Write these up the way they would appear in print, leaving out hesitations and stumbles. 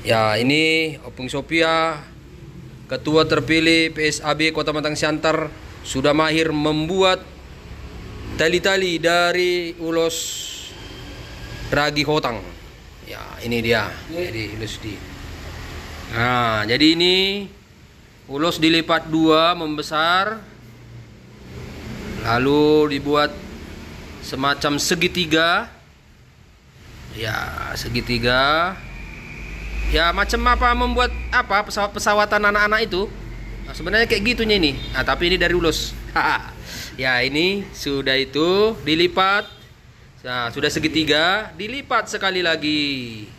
Ya, ini Opung Sophia, ketua terpilih PSAB Kota Batam Siantar, sudah mahir membuat tali-tali dari ulos ragi hotang. Ya, ini dia. Jadi ulos di. Nah, jadi ini ulos dilipat dua membesar, lalu dibuat semacam segitiga. Ya, segitiga. Ya, macam apa membuat apa pesawat-pesawatan anak-anak itu. Nah, sebenarnya kayak gitunya ini. Nah, tapi ini dari ulos. Ya, ini sudah itu dilipat. Nah, sudah segitiga, dilipat sekali lagi.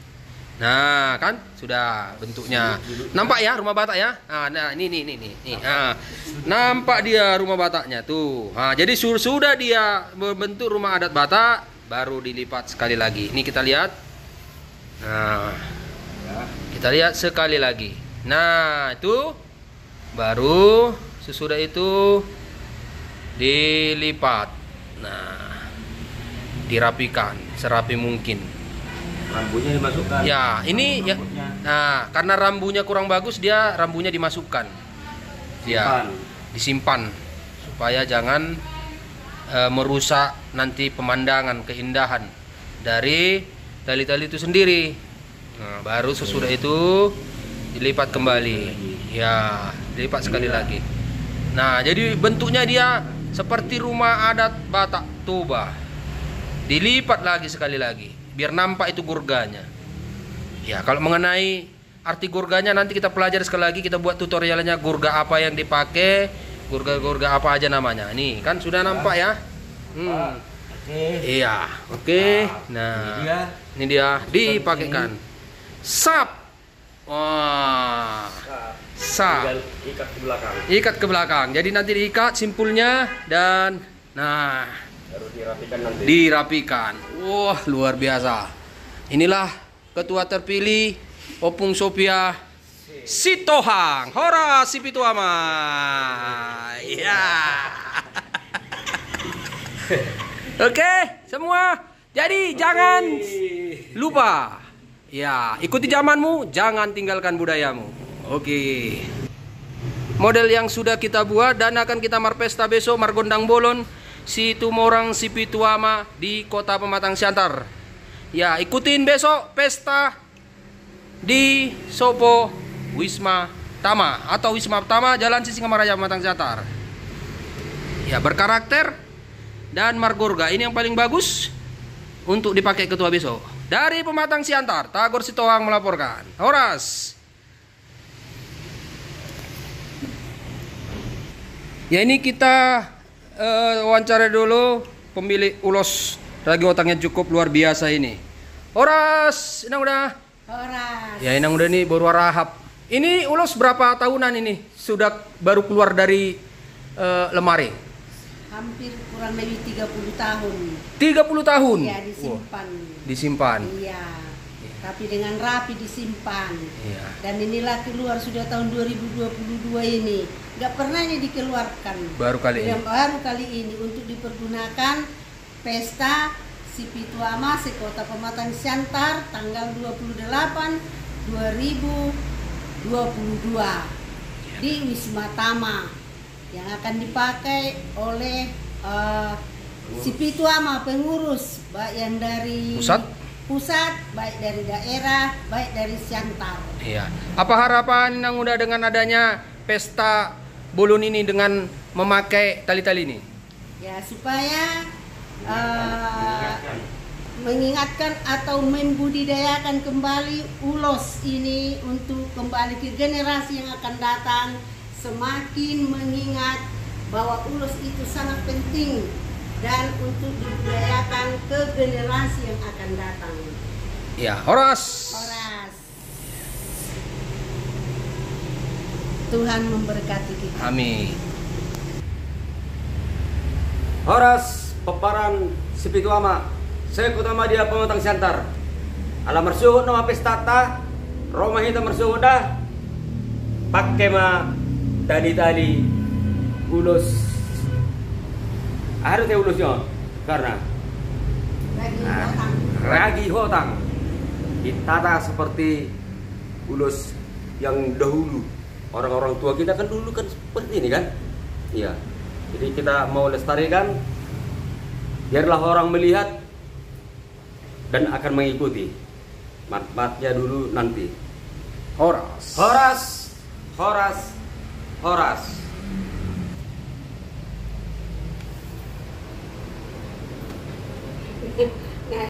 Nah, kan sudah bentuknya. Nampak ya rumah Batak ya? Nah, ini. Nah, nampak dia rumah Bataknya tuh. Nah, jadi sudah dia berbentuk rumah adat Batak, baru dilipat sekali lagi. Ini kita lihat. Nah, kita lihat sekali lagi. Nah, itu baru sesudah itu dilipat. Nah, dirapikan serapi mungkin. Rambunya dimasukkan. Ya, ini ya. Nah, karena rambunya kurang bagus, dia rambunya dimasukkan. Ya, disimpan supaya jangan merusak nanti pemandangan, keindahan dari tali-tali itu sendiri. Nah, baru sesudah itu dilipat kembali. Ya, dilipat sekali lagi. Nah, jadi bentuknya dia seperti rumah adat Batak Toba. Dilipat lagi sekali lagi, biar nampak itu gurganya. Ya, kalau mengenai arti gurganya nanti kita pelajari sekali lagi, kita buat tutorialnya gurga apa yang dipakai, gurga apa aja namanya. Nih, kan sudah nampak ya. Iya, oke. Nah, ini dia dipakaikan. Sap. Wah. Sap. Ikat ke belakang. Ikat ke belakang. Jadi nanti diikat simpulnya dan nah, Baru dirapikan nanti. dirapikan. Wah, luar biasa. Inilah ketua terpilih Opung Sophia Sitohang. Hora Sipituama. Ya. Oke, semua. Jadi jangan lupa. Ya, ikuti zamanmu, jangan tinggalkan budayamu. Oke. Model yang sudah kita buat dan akan kita marpesta besok Margondang Bolon si Tumorang si Pituama di Kota Pematang Siantar. Ya, ikutin besok pesta di Sopo Wisma Tama atau Wisma Tama Jalan Sisingamaraja Pematang Siantar. Ya, berkarakter dan margorga ini yang paling bagus untuk dipakai ketua besok. Dari Pematang Siantar, Tagor Sitohang melaporkan. Horas. Ya, ini kita wawancara dulu pemilik ulos ragi hotangnya cukup luar biasa ini. Horas, inang udah. Horas. Ya, inang udah nih baru rahap. Ini ulos berapa tahunan ini? Sudah baru keluar dari lemari. Hampir kurang lebih 30 tahun. 30 tahun. Iya, disimpan. Disimpan. Iya. Tapi dengan rapi disimpan. Iya. Dan inilah keluar sudah tahun 2022 ini. Nggak pernah ini dikeluarkan. Baru kali ini. Baru kali ini untuk dipergunakan pesta Sipituama Sekota Pematang Siantar tanggal 28 2022 di Wisma Tama yang akan dipakai oleh Sipituama pengurus baik yang dari pusat, baik dari daerah, baik dari Siantar. Iya. Apa harapan yang udah dengan adanya pesta bolon ini dengan memakai tali-tali ini? Ya, supaya mengingatkan atau membudidayakan kembali ulos ini untuk kembali ke generasi yang akan datang, semakin mengingat bahwa ulos itu sangat penting dan untuk dibudayakan ke generasi yang akan datang. Ya, horas. Horas. Tuhan memberkati kita. Amin. Horas Peparan Sipituama Sekota Madia Pematang Siantar. Ala mersuhut nama pestata Roma hita mersuhut dah pakai ma tali-tali ulos. Ada teh ulusnya karena Ragi hotang. ragi hotang ditata seperti ulos yang dahulu. Orang-orang tua kita kan dulu kan seperti ini kan. Iya. Jadi kita mau lestarikan, biarlah orang melihat dan akan mengikuti. Mat-matnya dulu nanti. Horas. Horas, Horas, Horas. Thank you.